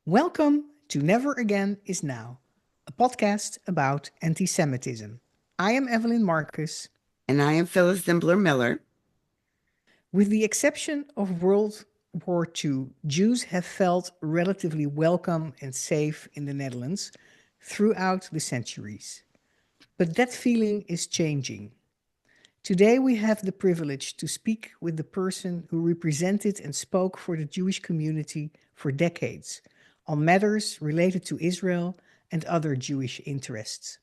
Welcome to Never Again is Now, a podcast about antisemitism. I am Evelyn Marcus. And I am Phyllis Zimbler Miller. With the exception of World War II, Jews have felt relatively welcome and safe in the Netherlands throughout the centuries. But that feeling is changing. Today we have the privilege to speak with the person who represented and spoke for the Jewish community for decades on matters related to Israel and other Jewish interests.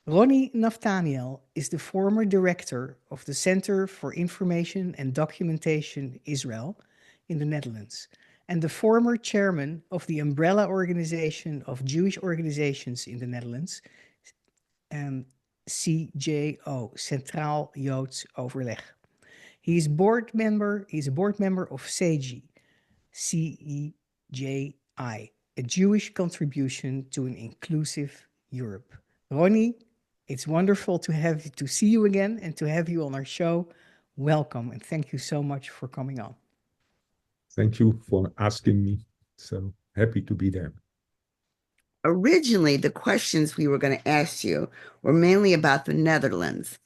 Ronny Nathaniel is the former director of the Center for Information and Documentation Israel in the Netherlands and the former chairman of the umbrella organization of Jewish organizations in the Netherlands, CJO, Centraal Joods Overleg. He's a board member of CEJI, CEJI, a Jewish contribution to an inclusive Europe. Ronny, it's wonderful to see you again and to have you on our show. Welcome, and thank you so much for coming on. Thank you for asking me. So happy to be there. Originally, the questions we were going to ask you were mainly about the Netherlands.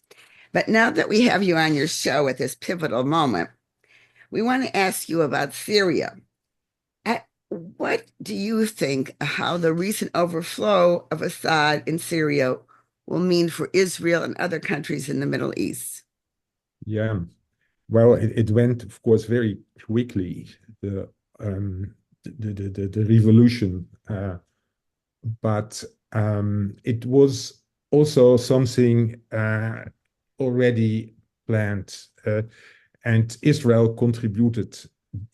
But now that we have you on your show at this pivotal moment, we want to ask you about Syria. What do you think how the recent overflow of Assad in Syria will mean for Israel and other countries in the Middle East? Yeah, well, it went, of course, very quickly, the revolution, but it was also something already planned, and Israel contributed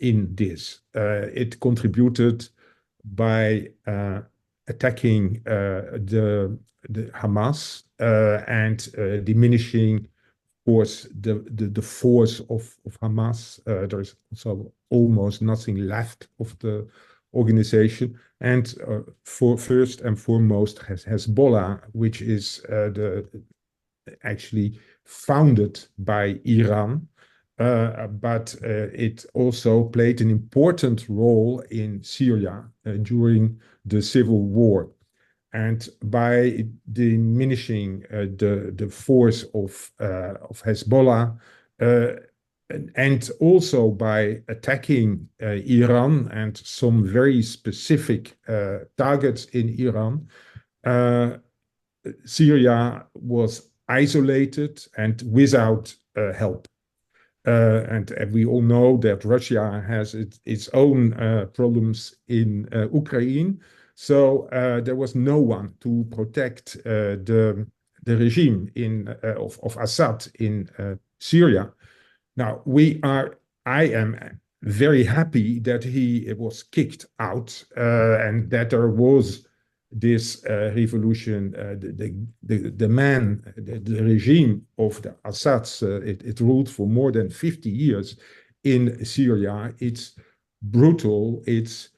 in this. It contributed by attacking the Hamas and diminishing, of course, the force of Hamas. There's also almost nothing left of the organization. And for first and foremost, Hezbollah, which is actually founded by Iran. But it also played an important role in Syria during the civil war. And by diminishing the force of Hezbollah, and also by attacking Iran and some very specific targets in Iran, Syria was isolated and without help. And we all know that Russia has its own problems in Ukraine. So there was no one to protect the regime of Assad in Syria. Now, I am very happy that he was kicked out and that there was this revolution. The regime of the Assads, it ruled for more than 50 years in Syria. It's brutal. It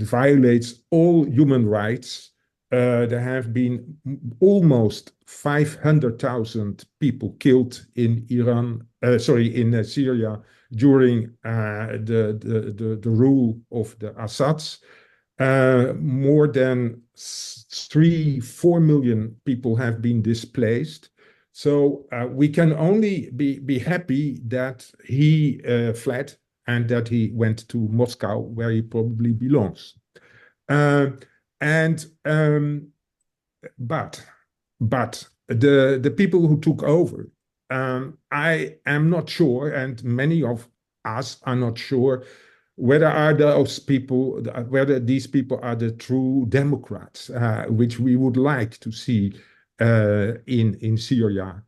violates all human rights. There have been almost 500,000 people killed in in Syria during the rule of the Assads. More than 4 million people have been displaced. So we can only be happy that he fled and that he went to Moscow, where he probably belongs. But the people who took over, I am not sure, and many of us are not sure whether these people are the true Democrats, which we would like to see in Syria.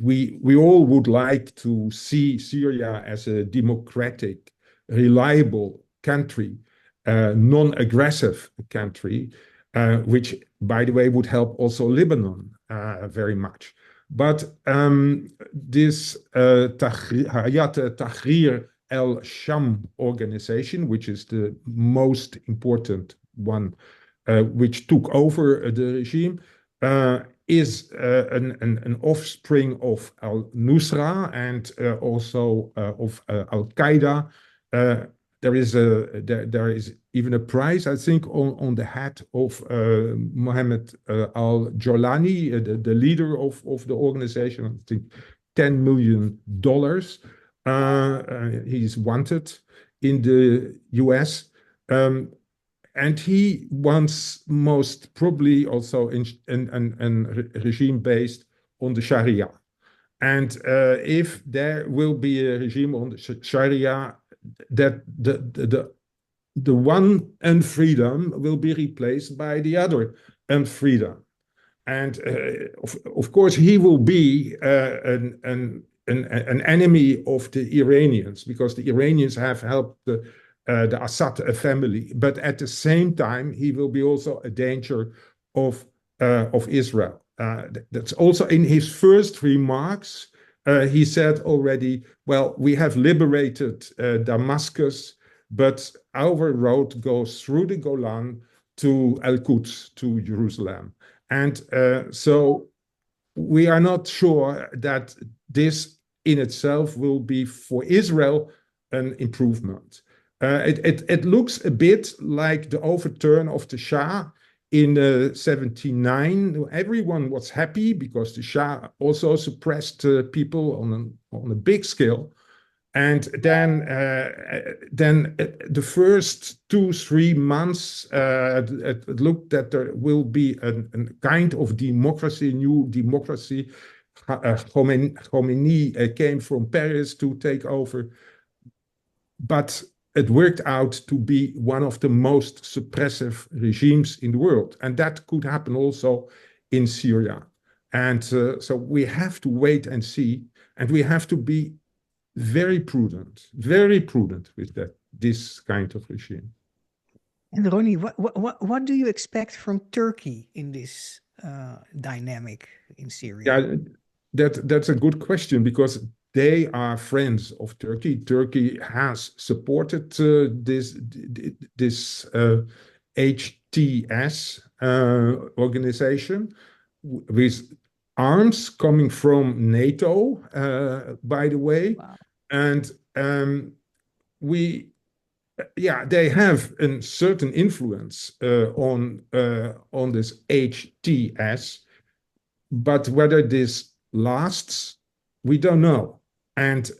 We all would like to see Syria as a democratic, reliable country, non-aggressive country, which, by the way, would help also Lebanon very much. But this Hayat Tahrir al-Sham organization, which is the most important one, which took over the regime, is an offspring of al-Nusra and also of al-Qaeda. there is even a prize, I think, on the head of Mohammed Al Jolani, the leader of the organization. I think $10 million. He's wanted in the US. And he wants most probably also in regime based on the Sharia. And if there will be a regime on the Sharia, that the one unfreedom will be replaced by the other unfreedom. And of course, he will be an enemy of the Iranians, because the Iranians have helped the Assad family. But at the same time, he will be also a danger of Israel. That's also in his first remarks. He said already, well, we have liberated Damascus, but our road goes through the Golan to Al-Quds, to Jerusalem. And so we are not sure that this in itself will be for Israel an improvement. It looks a bit like the overturn of the Shah in 79. Everyone was happy because the Shah also suppressed people on a big scale. And then the first 2-3 months, it looked that there will be a kind of democracy, new democracy. Khomeini came from Paris to take over, but it worked out to be one of the most suppressive regimes in the world. And that could happen also in Syria. And so we have to wait and see, and we have to be very prudent with this kind of regime. And Ronny, what do you expect from Turkey in this dynamic in Syria? Yeah, that's a good question, because they are friends of Turkey. Turkey has supported this HTS organization with arms coming from NATO, by the way. Wow. And they have a certain influence on this HTS, but whether this lasts, we don't know. And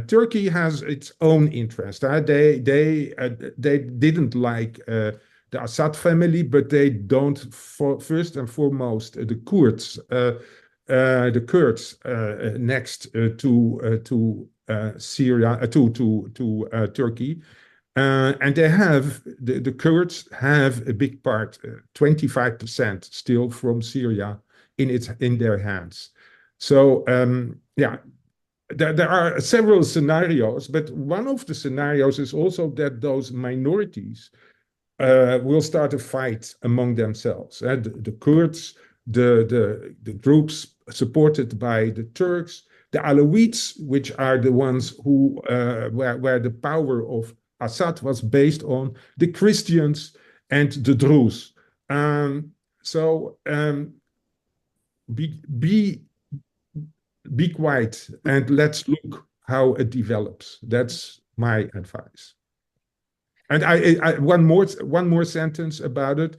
Turkey has its own interest. They didn't like the Assad family, but they don't, first and foremost, the Kurds. The Kurds next to Syria, to Turkey, and they have the Kurds have a big part, 25% still from Syria in their hands. So there are several scenarios, but one of the scenarios is also that those minorities will start a fight among themselves. The Kurds, the groups supported by the Turks, the Alawites, which are the ones who where the power of Assad was based on, the Christians, and the Druze. Be quiet and let's look how it develops. That's my advice. And one more sentence about it.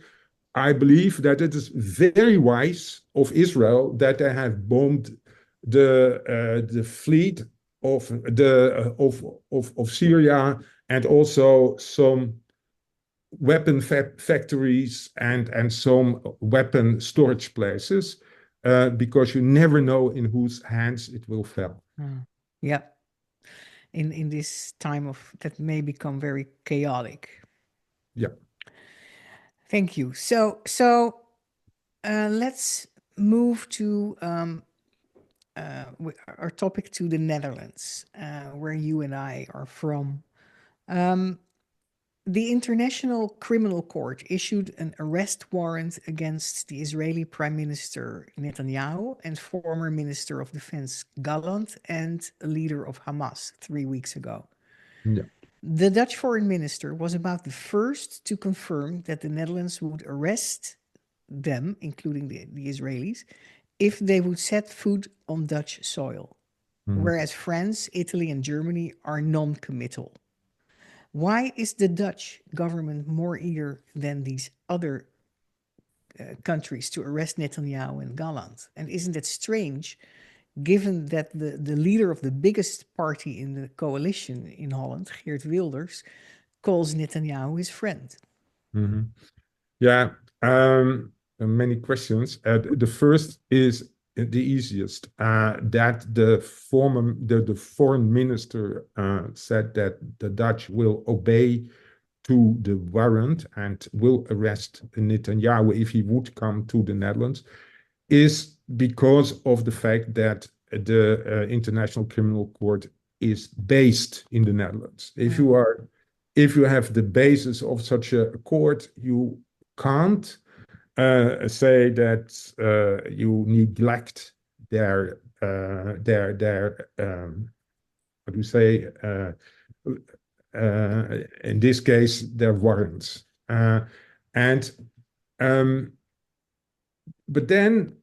I believe that it is very wise of Israel that they have bombed the fleet of Syria, and also some weapon factories and some weapon storage places, because you never know in whose hands it will fall. Yeah. In this time of that may become very chaotic. Yeah. Thank you. So let's move to our topic, to the Netherlands, where you and I are from. The International Criminal Court issued an arrest warrant against the Israeli Prime Minister Netanyahu and former Minister of Defense Gallant and a leader of Hamas 3 weeks ago. Yeah. The Dutch foreign minister was about the first to confirm that the Netherlands would arrest them, including the Israelis, if they would set foot on Dutch soil, whereas France, Italy, and Germany are non-committal. Why is the Dutch government more eager than these other countries to arrest Netanyahu and Gallant? And isn't it strange, given that the leader of the biggest party in the coalition in Holland, Geert Wilders, calls Netanyahu his friend? Mhm. Yeah, many questions. The first is the easiest. That the foreign minister said that the Dutch will obey to the warrant and will arrest Netanyahu if he would come to the Netherlands, is because of the fact that the International Criminal Court is based in the Netherlands. If you have the basis of such a court, you can't say that you neglect their how do you say in this case their warrants and but then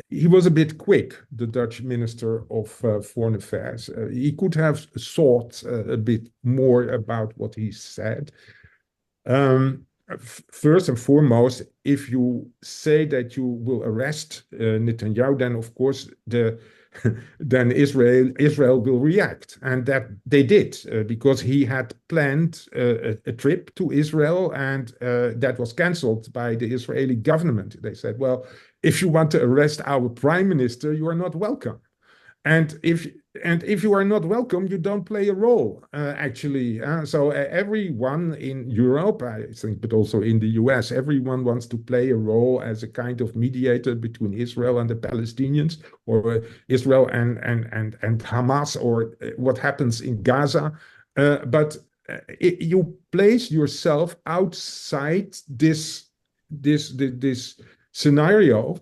he was a bit quick, the Dutch Minister of Foreign Affairs. He could have thought a bit more about what he said. First and foremost, if you say that you will arrest Netanyahu, then of course then Israel will react, and that they did because he had planned a trip to Israel, and that was cancelled by the Israeli government. They said, "Well, if you want to arrest our prime minister, you are not welcome." And if you are not welcome, you don't play a role, actually. So everyone in Europe, I think, but also in the US, everyone wants to play a role as a kind of mediator between Israel and the Palestinians, or Israel and Hamas, or what happens in Gaza. But you place yourself outside this scenario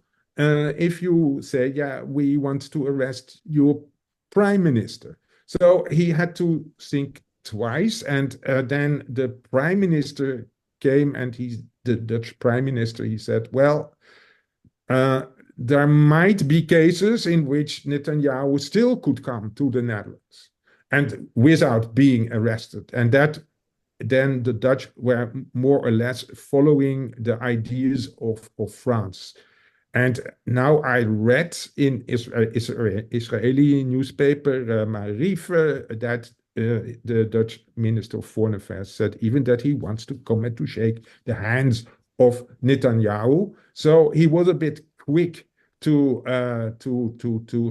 if you say, yeah, we want to arrest your prime minister. So he had to think twice. And then the prime minister came, and the Dutch prime minister, he said, well, there might be cases in which Netanyahu still could come to the Netherlands and without being arrested. And that then the Dutch were more or less following the ideas of France. And now I read in Israeli newspaper Maariv that the Dutch Minister of Foreign Affairs said even that he wants to come and to shake the hands of Netanyahu. So he was a bit quick to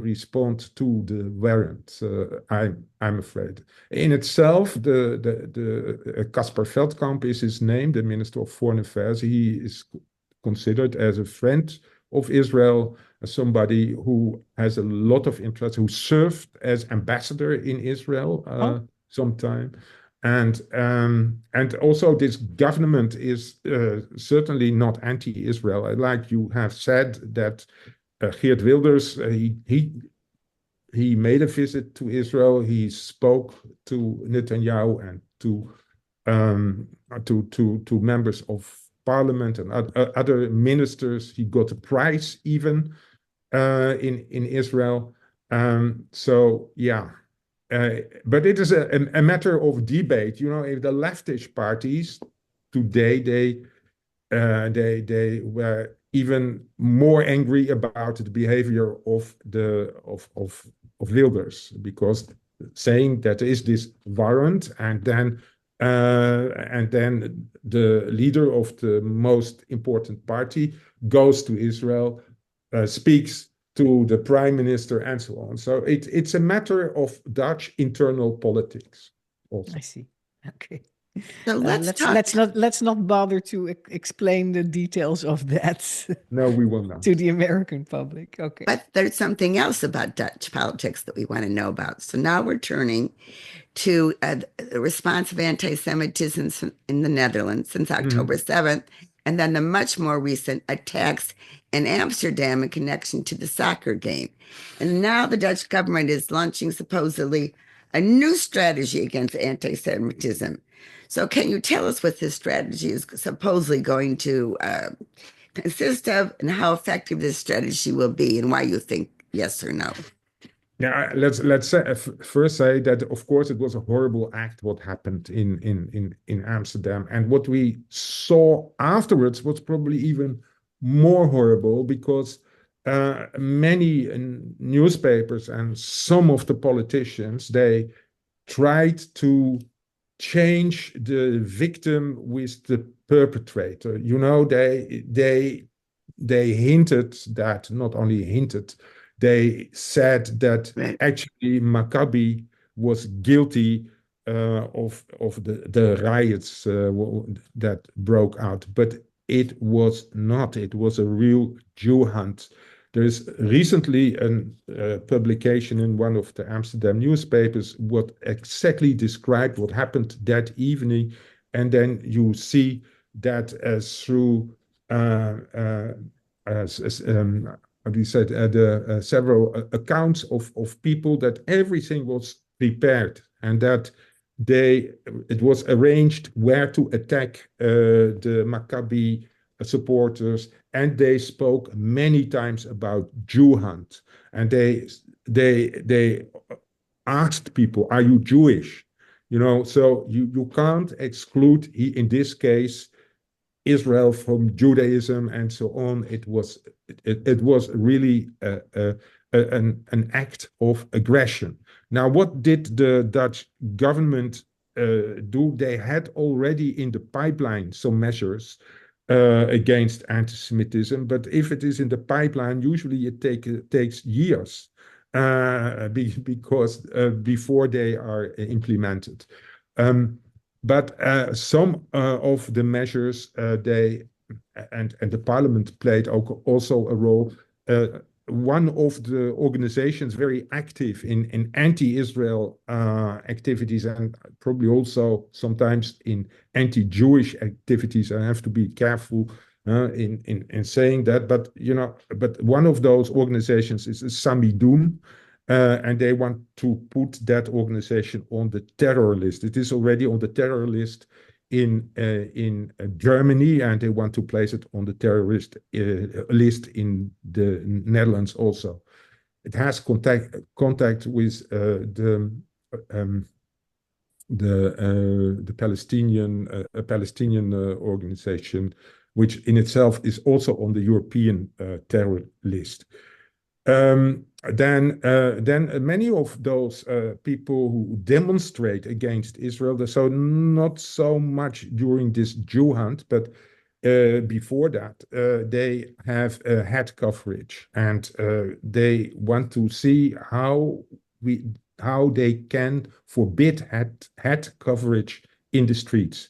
respond to the warrant. I'm afraid. In itself, the Caspar Veldkamp is his name, the Minister of Foreign Affairs. He is considered as a friend of Israel, as somebody who has a lot of interest, who served as ambassador in Israel sometime. And also this government is certainly not anti-Israel. Like you have said that Geert Wilders, he made a visit to Israel. He spoke to Netanyahu and to members of parliament and other ministers. He got a prize even in Israel. So yeah, but it is a matter of debate. You know, if the leftist parties today they were even more angry about the behavior of Wilders, because saying that there is this warrant, and then the leader of the most important party goes to Israel, speaks to the prime minister, and so on. So it's a matter of Dutch internal politics also. I see. Okay. So let's not bother to explain the details of that. No, we will not. To the American public. Okay. But there's something else about Dutch politics that we want to know about. So now we're turning to the response of anti-Semitism in the Netherlands since October 7th, and then the much more recent attacks in Amsterdam in connection to the soccer game. And now the Dutch government is launching supposedly a new strategy against anti-Semitism. So can you tell us what this strategy is supposedly going to consist of, and how effective this strategy will be, and why you think yes or no? Yeah, let's say, first say that of course it was a horrible act what happened in Amsterdam, and what we saw afterwards was probably even more horrible because many newspapers and some of the politicians, they tried to change the victim with the perpetrator. You know, they hinted that, not only hinted, they said that Right. actually Maccabi was guilty of the riots that broke out, but it was not. It was a real Jew hunt. There is recently a publication in one of the Amsterdam newspapers what exactly described what happened that evening, and then you see that through how do you say it, the several accounts of people, that everything was prepared and that it was arranged where to attack the Maccabi supporters, and they spoke many times about Jew hunt, and they asked people, "Are you Jewish?" You know, so you can't exclude in this case Israel from Judaism and so on. It was really an act of aggression. Now, what did the Dutch government do? They had already in the pipeline some measures against anti-Semitism, but if it is in the pipeline, usually takes years because before they are implemented. Um, but some of the measures they and the parliament played also a role. One of the organizations very active in anti-Israel activities, and probably also sometimes in anti-Jewish activities. I have to be careful in saying that, but but one of those organizations is Samidum, and they want to put that organization on the terror list. It is already on the terror list in Germany, and they want to place it on the terrorist list in the Netherlands also. It has contact with um, the Palestinian organization, which in itself is also on the European terror list. Then many of those people who demonstrate against Israel, so not so much during this Jew hunt, but before that, they have head coverage, and they want to see how they can forbid head coverage in the streets.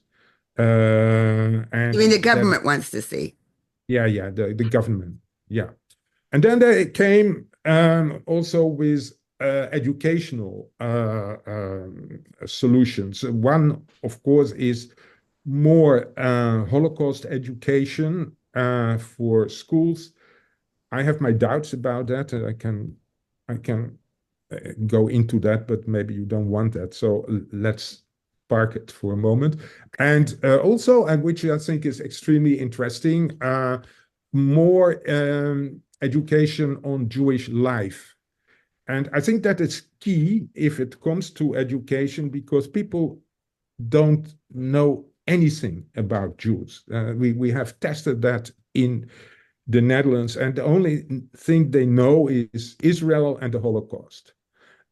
I mean, And the that, government wants to see. yeah, the government, yeah. And then they came also with educational solutions. One, of course, is more Holocaust education for schools. I have my doubts about that. I can go into that, but maybe you don't want that. So let's park it for a moment. And also, and which I think is extremely interesting, more education on Jewish life. And I think that is key if it comes to education, because people don't know anything about Jews. We have tested that in the Netherlands, and the only thing they know is Israel and the Holocaust.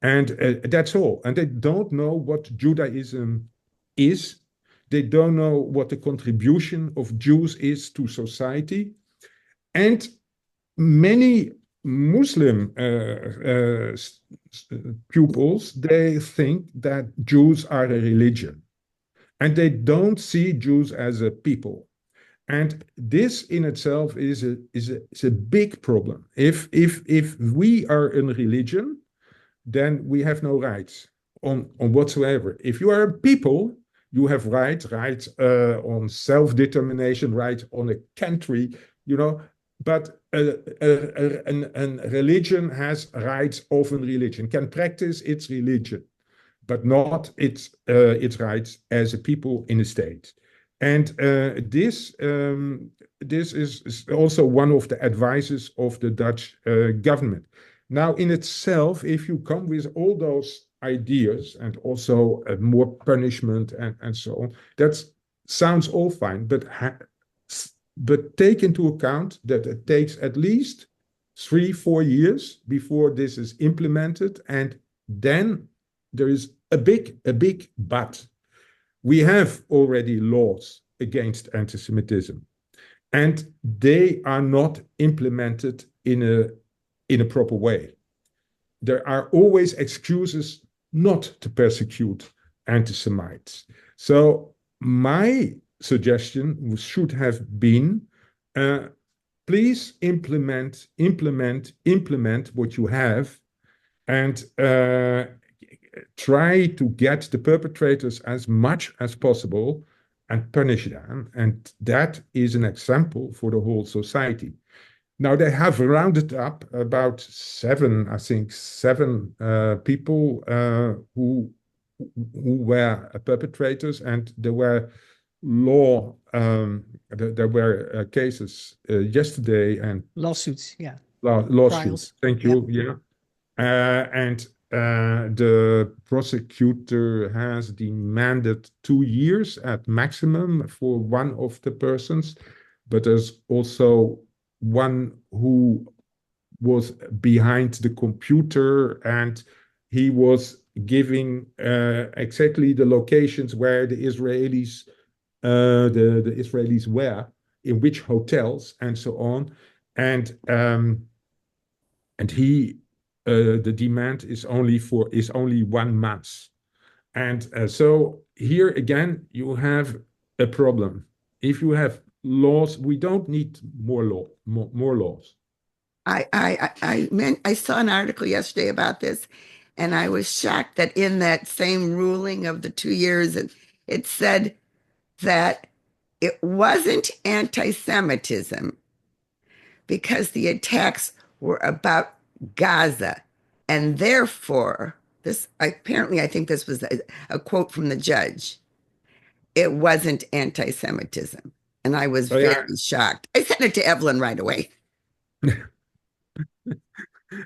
And that's all. And they don't know what Judaism is. They don't know what the contribution of Jews is to society. And many Muslim pupils, they think that Jews are a religion, and they don't see Jews as a people. And this in itself is a big problem. If we are a religion, then we have no rights on whatsoever. If you are a people, you have rights on self-determination, rights on a country, but a religion has rights of a religion, can practice its religion, but not its rights as a people in a state. And this is also one of the advices of the Dutch government. Now, in itself, if you come with all those ideas and also more punishment and so on, that sounds all fine, but take into account that it takes at least 3 4 years before this is implemented, and then there is a big but. We have already laws against anti-Semitism, and they are not implemented in a proper way. There are always excuses not to persecute anti-Semites. So my suggestion should have been, please implement what you have, and try to get the perpetrators as much as possible and punish them. And that is an example for the whole society. Now they have rounded up about seven, I think, seven people who were perpetrators, and there were there were cases yesterday and Lawsuits, yeah. lawsuits. Trials. Thank Yep. you. Yeah, and the prosecutor has demanded 2 years at maximum for one of the persons, but there's also one who was behind the computer, and he was giving exactly the locations where the Israelis were, in which hotels and so on, and he the demand is only 1 month, and so here again you have a problem. If you have laws, we don't need more laws. I saw an article yesterday about this, and I was shocked that in that same ruling of the 2 years, it said that it wasn't anti-Semitism because the attacks were about Gaza. And therefore, this apparently, I think this was a quote from the judge. It wasn't anti-Semitism. And I was So yeah, very shocked. I sent it to Evelyn right away.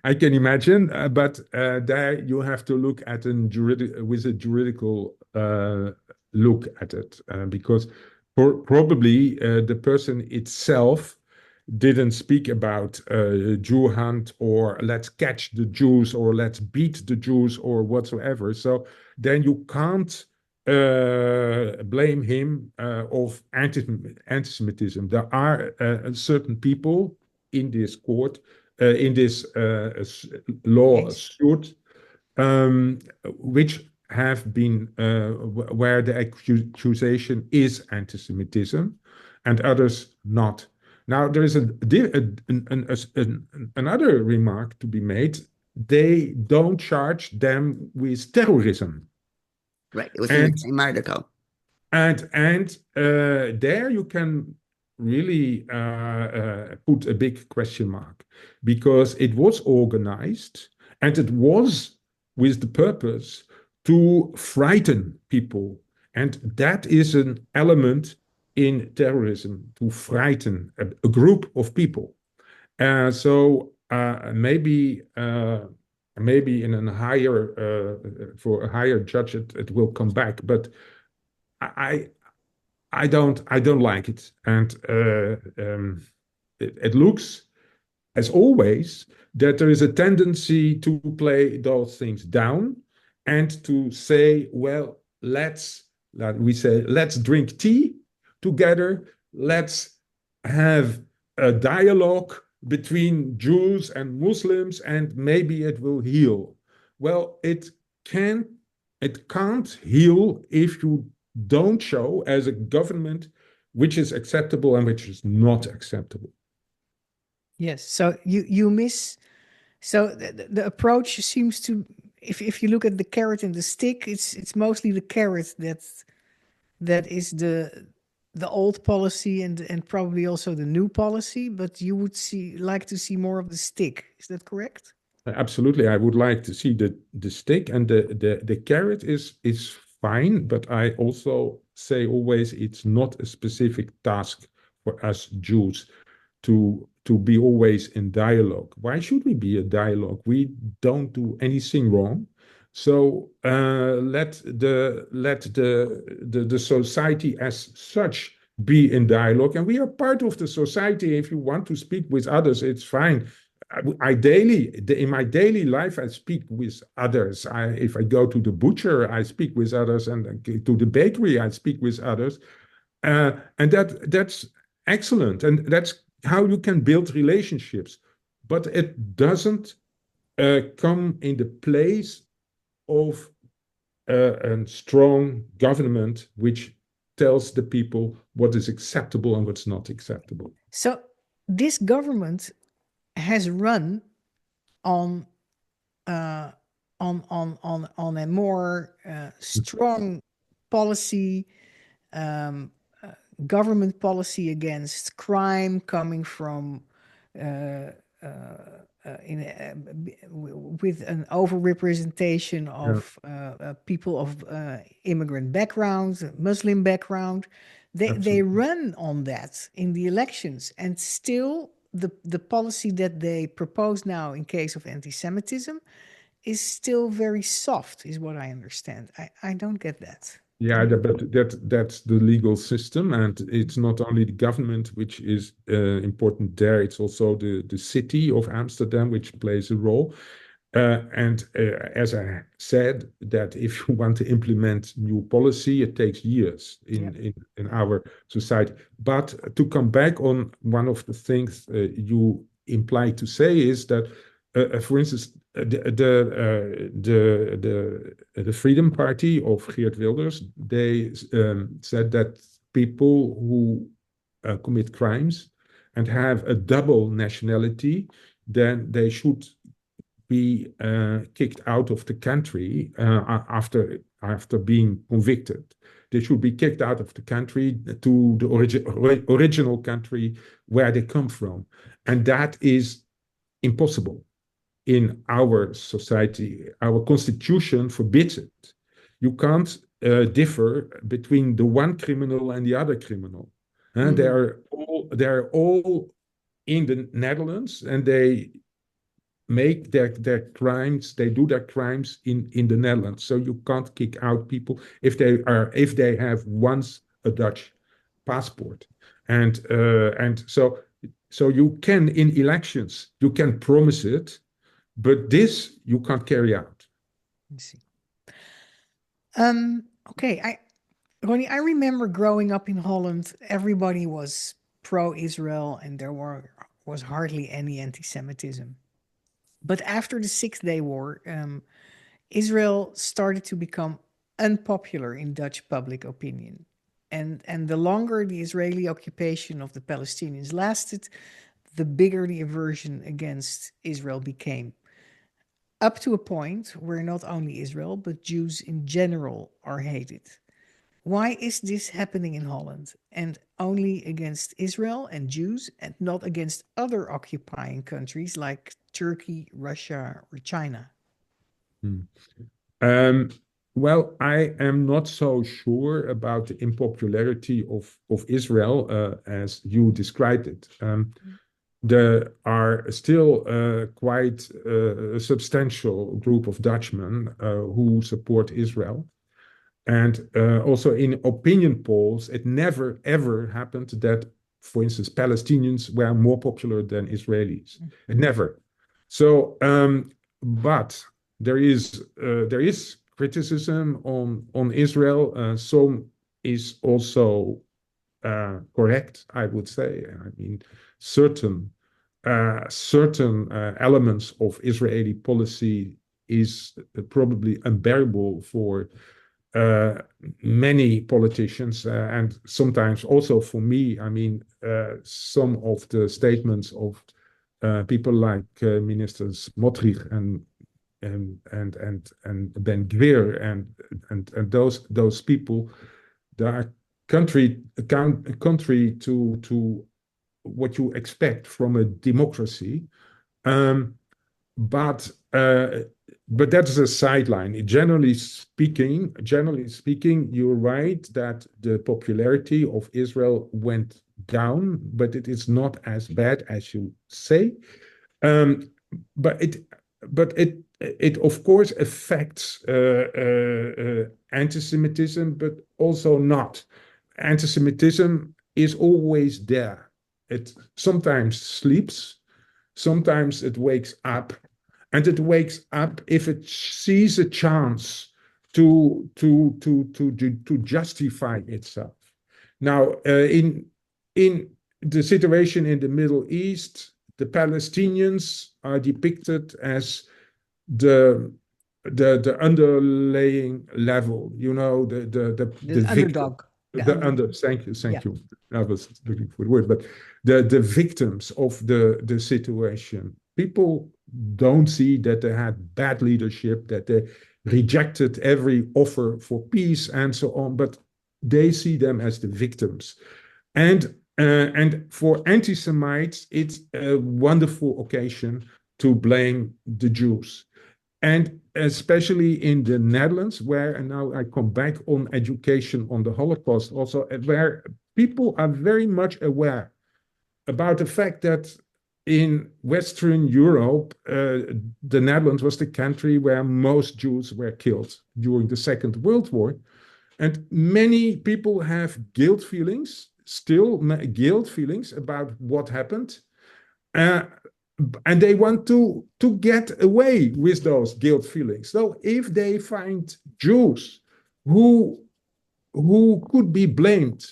I can imagine, but there you have to look at with a juridical look at it, because probably the person itself didn't speak about Jew hunt or let's catch the Jews or let's beat the Jews or whatsoever. So then you can't blame him of anti-Semitism. There are certain people in this court, in this Yes. lawsuit, which have been where the accusation is anti-Semitism, and others not. Now there is another remark to be made. They don't charge them with terrorism, Right. It was in the and same article. there you can really put a big question mark, because it was organized and it was with the purpose to frighten people. And that is an element in terrorism, to frighten a group of people. So maybe in a higher for a higher judge it will come back, but I I don't like it, and it looks as always that there is a tendency to play those things down and to say, well, let's drink tea together, let's have a dialogue between Jews and Muslims, and maybe it will heal. Well, can it can't heal if you don't show as a government which is acceptable and which is not acceptable. Yes. So you miss. So the approach seems to, if you look at the carrot and the stick, it's mostly the carrot that is the old policy and probably also the new policy. But you would like to see more of the stick. Is that correct? Absolutely, I would like to see the stick, and the carrot is fine, but I also say always it's not a specific task for us Jews to be always in dialogue. Why should we be a dialogue? We don't do anything wrong. So let the society as such be in dialogue, and we are part of the society. If you want to speak with others, it's fine. In my daily life, I speak with others. If I go to the butcher, I speak with others, and to the bakery, I speak with others, and that's excellent, and that's how you can build relationships. But it doesn't come in the place of a strong government which tells the people what is acceptable and what's not acceptable. So this government has run on on a more strong policy, um, government policy against crime coming from with an overrepresentation Yeah, of people of immigrant background, Muslim background. They absolutely. run on that in the elections, and still the policy that they propose now in case of anti-Semitism is still very soft, is what I understand. I don't get that. Yeah, but that's the legal system, and it's not only the government which is important there. It's also the city of Amsterdam, which plays a role. And as I said, that if you want to implement new policy, it takes years Yeah. in our society. But to come back on one of the things you implied to say is that, for instance, the Freedom Party of Geert Wilders, they said that people who commit crimes and have a double nationality, then they should be kicked out of the country after being convicted. They should be kicked out of the country to the original country where they come from, and that is impossible in our society. Our constitution forbids it. You can't differ between the one criminal and the other criminal. And Mhm. they are all in the Netherlands, and they make their crimes, they do their crimes in the Netherlands. So you can't kick out people if they have once a Dutch passport. And so you can, in elections, you can promise it, but this you can't carry out. Let's see. Okay, Ronnie, I remember growing up in Holland, everybody was pro-Israel and was hardly any anti-Semitism. But after the Six-Day War, Israel started to become unpopular in Dutch public opinion. And the longer the Israeli occupation of the Palestinians lasted, the bigger the aversion against Israel became, up to a point where not only Israel, but Jews in general are hated. Why is this happening in Holland and only against Israel and Jews and not against other occupying countries like Turkey, Russia, or China? Hmm. Um, well, I am not so sure about the unpopularity of Israel as you described it. There are still quite a substantial group of Dutchmen who support Israel. And also in opinion polls, it never ever happened that, for instance, Palestinians were more popular than Israelis. It never. So, but there is criticism on Israel. Some is also correct, I would say. I mean, certain elements of Israeli policy is probably unbearable for uh, many politicians, and sometimes also for me. I mean, some of the statements of people like Ministers Motrich and Ben Gvir and those people, they are country to what you expect from a democracy. Um, but uh, but that's a sideline. Generally speaking, you're right that the popularity of Israel went down, but it is not as bad as you say. Um, but it of course affects anti-Semitism, but also not. Anti-Semitism is always there. It sometimes sleeps, sometimes it wakes up, and it wakes up if it sees a chance to justify itself. Now, in the situation in the Middle East, the Palestinians are depicted as the the underlying level, the The victim, underdog. The under. thank you, Yeah. thank you. I was looking for the word, but the victims of the situation. People don't see that they had bad leadership, that they rejected every offer for peace and so on, but they see them as the victims. And for anti-Semites, it's a wonderful occasion to blame the Jews. And especially in the Netherlands, where, and now I come back on education on the Holocaust also, where people are very much aware about the fact that in Western Europe, the Netherlands was the country where most Jews were killed during the Second World War. And many people have guilt feelings, still guilt feelings about what happened. Uh, and they want to get away with those guilt feelings. So if they find Jews who could be blamed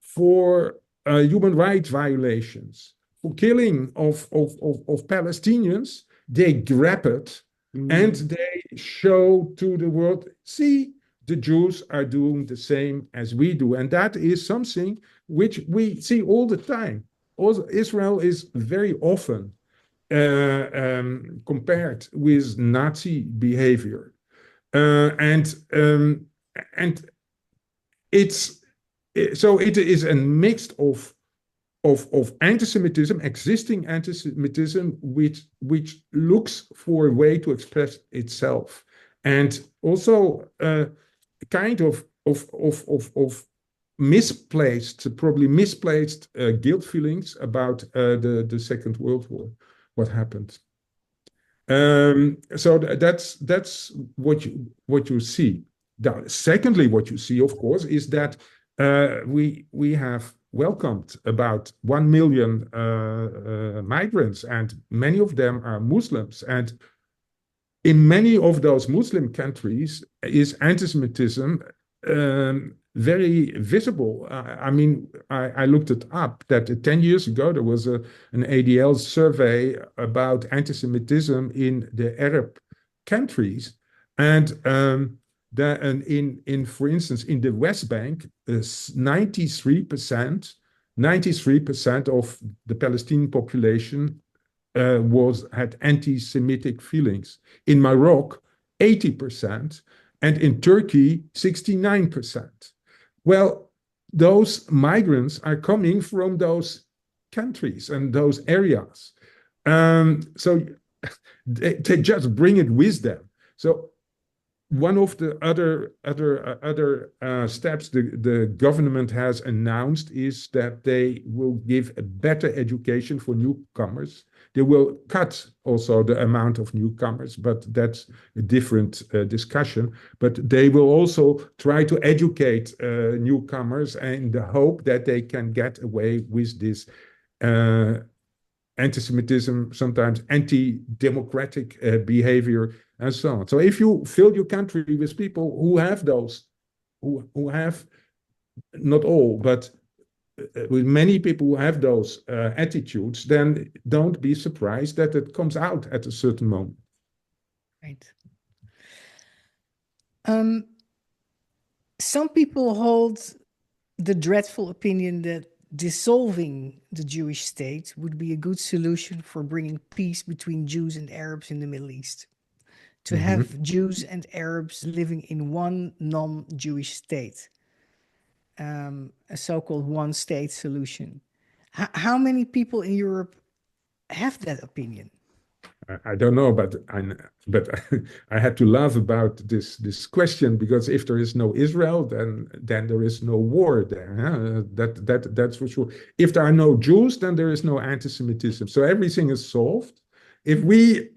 for human rights violations, for killing of Palestinians, they grab it and they show to the world, see, the Jews are doing the same as we do. And that is something which we see all the time. Also, Israel is very often compared with Nazi behavior. And it's so it is a mix of anti-Semitism, existing anti-Semitism, which looks for a way to express itself, and also kind of misplaced, probably misplaced guilt feelings about the Second World War, what happened. So that's what you see. Now, secondly, what you see, of course, is that we have welcomed about 1 million migrants, and many of them are Muslims. And in many of those Muslim countries, is anti-Semitism very visible. I mean, I looked it up that 10 years ago there was an ADL survey about anti-Semitism in the Arab countries, and for instance, in the West Bank, 93% of the Palestinian population had anti-Semitic feelings. In Morocco, 80%, and in Turkey, 69%. Well, those migrants are coming from those countries and those areas. So they just bring it with them. So one of the other steps the government has announced is that they will give a better education for newcomers. They will cut also the amount of newcomers, but that's a different discussion. But they will also try to educate newcomers in the hope that they can get away with this anti-Semitism, sometimes anti-democratic behavior, and so on. So if you fill your country with people who have those, who have, not all, but with many people who have those attitudes, then don't be surprised that it comes out at a certain moment. Right. Some people hold the dreadful opinion that dissolving the Jewish state would be a good solution for bringing peace between Jews and Arabs in the Middle East. To have Jews and Arabs living in one non-Jewish state, a so-called one-state solution. How many people in Europe have that opinion? I don't know, but I had to laugh about this question, because if there is no Israel, then there is no war there. Huh? That's for sure. If there are no Jews, then there is no anti-Semitism. So everything is solved. If we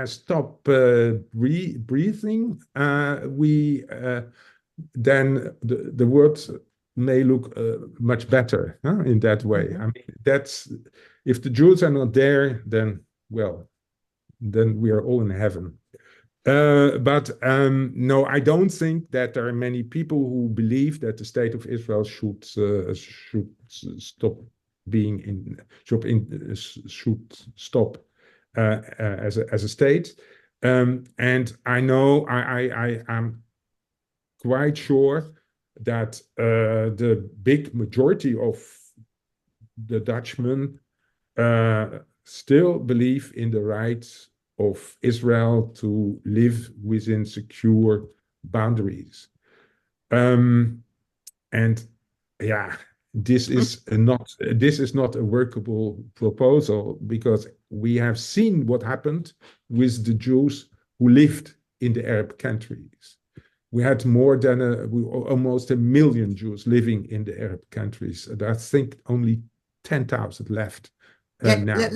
stop breathing, we then the world may look much better, huh, in that way. Mhm. I mean, that's if the Jews are not there, then well, then we are all in heaven. But no, I don't think that there are many people who believe that the state of Israel should stop being in should stop as a state. And I know I am quite sure that the big majority of the Dutchmen still believe in the rights of Israel to live within secure boundaries. And yeah, this is not a workable proposal, because we have seen what happened with the Jews who lived in the Arab countries. We had almost 1 million Jews living in the Arab countries. And I think only 10,000 left Yeah, now.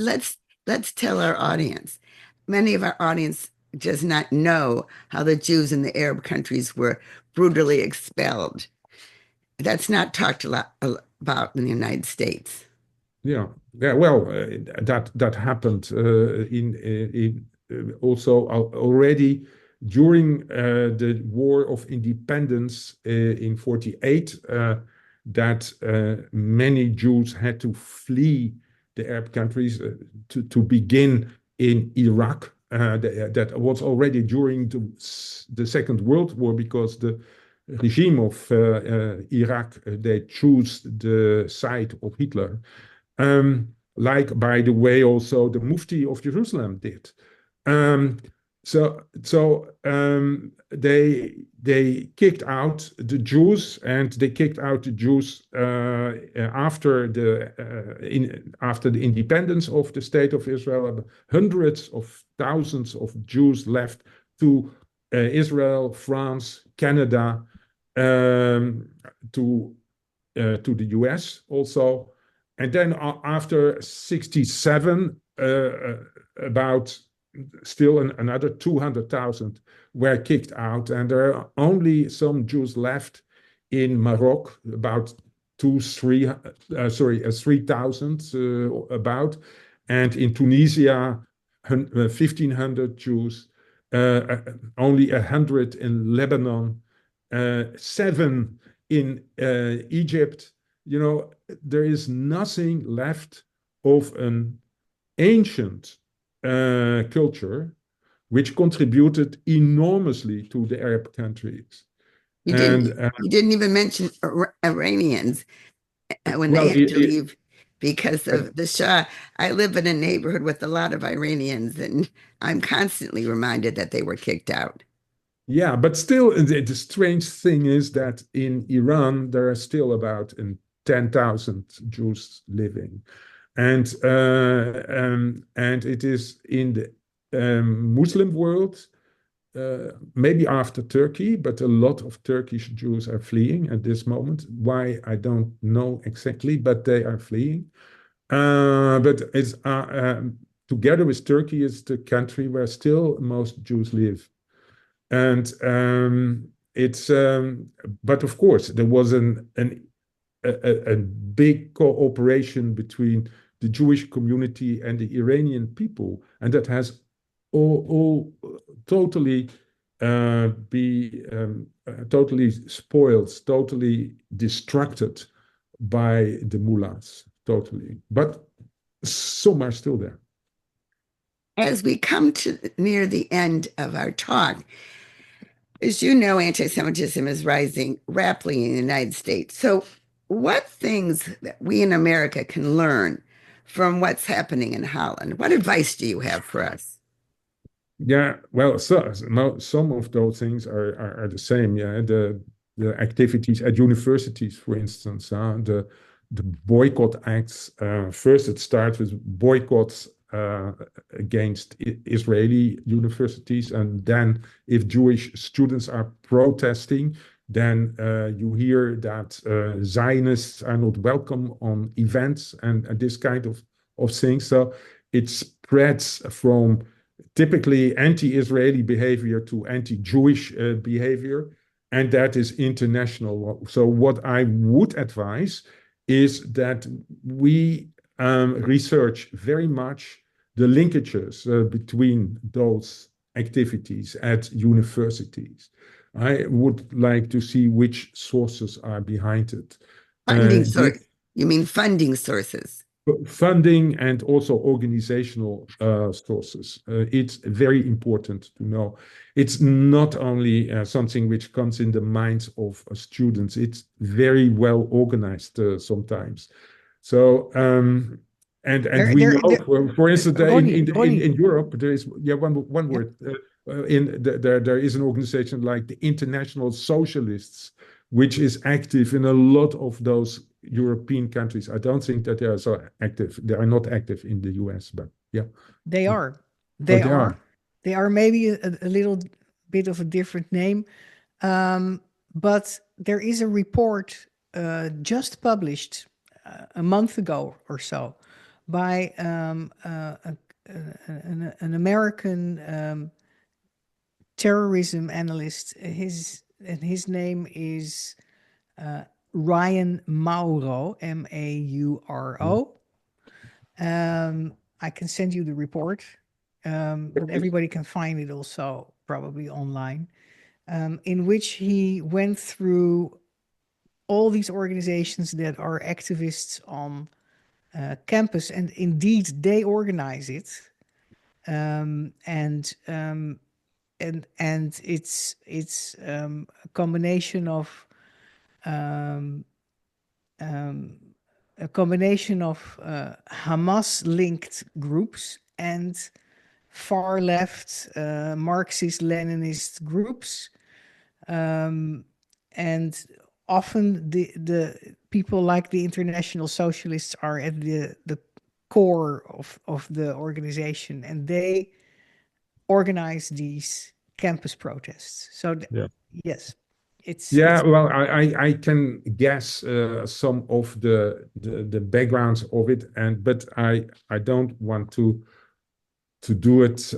let's tell our audience. Many of our audience does not know how the Jews in the Arab countries were brutally expelled. That's not talked a lot about in the United States. Yeah, yeah. Well, that happened in also already during the War of Independence in '48. That many Jews had to flee the Arab countries to begin in Iraq. That was already during the Second World War, because the regime of Iraq, they chose the side of Hitler. Like, by the way, also the Mufti of Jerusalem did. They kicked out the Jews, and they kicked out the Jews after the independence of the state of Israel. Hundreds of thousands of Jews left to Israel, France, Canada, to the US also. And then after 67, about still another 200,000 were kicked out. And there are only some Jews left in Morocco, about 3,000 about. And in Tunisia, 1,500 Jews, only 100 in Lebanon, 7 in Egypt. There is nothing left of an ancient culture which contributed enormously to the Arab countries. You didn't And you didn't even mention Iranians when they well, had to leave because of the Shah. I live in a neighborhood with a lot of Iranians, and I'm constantly reminded that they were kicked out. yeah, but still, the strange thing is that in Iran there are still about 10,000 Jews living, and it is in the Muslim world, maybe after Turkey, but a lot of Turkish Jews are fleeing at this moment. Why, I don't know exactly, but they are fleeing. But it's together with Turkey is the country where still most Jews live. And but of course, there was a big cooperation between the Jewish community and the Iranian people, and that has all totally be totally spoiled, totally distracted by the mullahs, totally. But some are still there. As we come to near the end of our talk, as you know, anti-Semitism is rising rapidly in the United States. So, what things that we in America can learn from what's happening in Holland? What advice do you have for us? Yeah, well, some of those things are the same. Yeah, the activities at universities, for instance, the boycott acts. First, it starts with boycotts against Israeli universities. And then if Jewish students are protesting, then you hear that Zionists are not welcome on events and this kind of things. So it spreads from typically anti-Israeli behavior to anti-Jewish behavior, and that is international. So what I would advise is that we research very much the linkages between those activities at universities. I would like to see which sources are behind it. Funding source. You mean funding sources? Funding and also organizational sources. It's very important to know. It's not only something which comes in the minds of students. It's very well organized sometimes. So and we know, for instance, in Europe, there is one word. There is an organization like the International Socialists, which is active in a lot of those European countries. I don't think that they are so active. They are not active in the US, but yeah. They are. They are. They are maybe a little bit of a different name. But there is a report just published a month ago or so by an American terrorism analyst. His name is Ryan Mauro, Mauro. I can send you the report, but everybody can find it also probably online, in which he went through all these organizations that are activists on campus, and indeed they organize it, and it's a combination of Hamas-linked groups and far-left Marxist-Leninist groups, and often the people like the International Socialists are at the core of the organization, and they organize these campus protests. So yes, it's well, I can guess some of the backgrounds of it, but I don't want to do it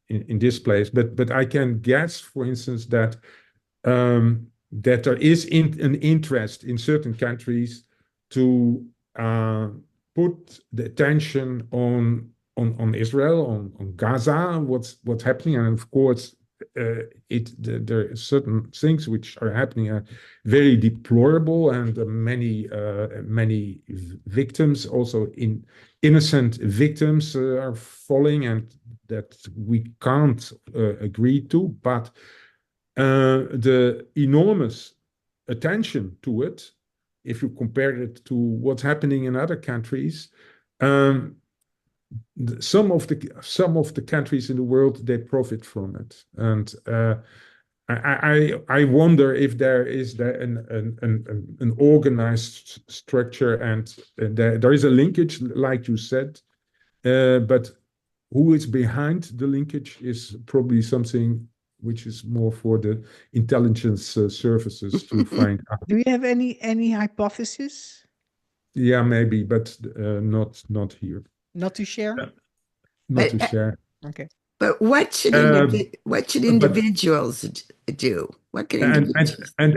in this place. But I can guess, for instance, that that there is an interest in certain countries to put the attention on Israel, on Gaza, what's happening, and of course, there are certain things which are happening are very deplorable, and many victims, also innocent victims, are falling, and that we can't agree to. But the enormous attention to it, if you compare it to what's happening in other countries, some of the countries in the world, they profit from it, and I wonder if there is an organized structure, and there is a linkage, like you said, but who is behind the linkage is probably something which is more for the intelligence services to find out. Do you have any hypothesis? Yeah, maybe, but not here. Not to share? Not to share. Okay. But what should individuals do? What can individuals? And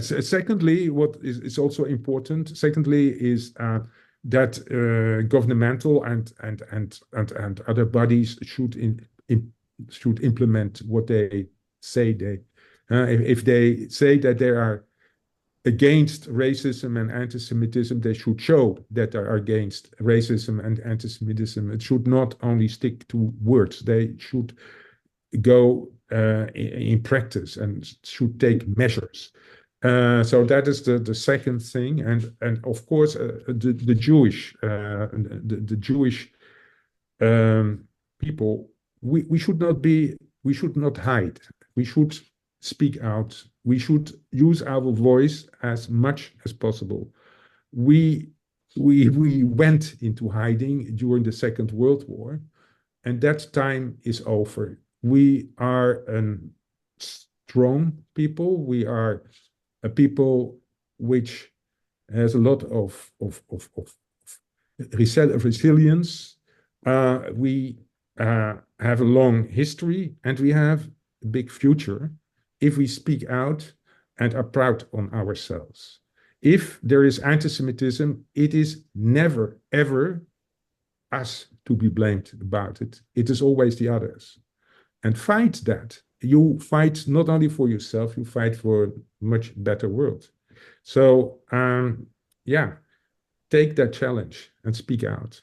secondly, what is also important. Secondly, is that governmental and other bodies should implement what they say they. If they say that they are against racism and antisemitism, they should show that they are against racism and antisemitism. It should not only stick to words. They should go in practice and should take measures. So that is the second thing, and of course the Jewish people. We should not hide. We should speak out. We should use our voice as much as possible. We We went into hiding during the Second World War, and that time is over. We are a strong people. We are a people which has a lot of resilience. We have a long history, and we have a big future if we speak out and are proud on ourselves. If there is anti-Semitism, it is never, ever us to be blamed about it. It is always the others. And fight that. You fight not only for yourself, you fight for a much better world. So, yeah, take that challenge and speak out.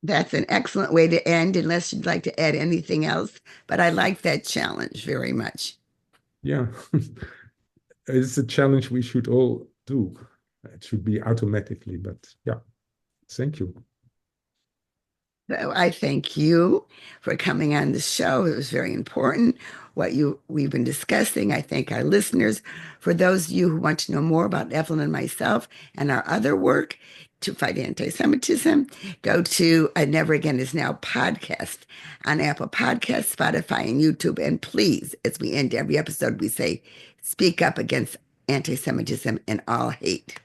That's an excellent way to end, unless you'd like to add anything else. But I like that challenge very much. Yeah, it's a challenge we should all do. It should be automatically, but yeah, thank you. So I thank you for coming on the show. It was very important what we've been discussing. I thank our listeners. For those of you who want to know more about Evelyn and myself and our other work to fight anti-Semitism, go to Never Again Is Now podcast on Apple Podcasts, Spotify, and YouTube. And please, as we end every episode, we say, speak up against anti-Semitism and all hate.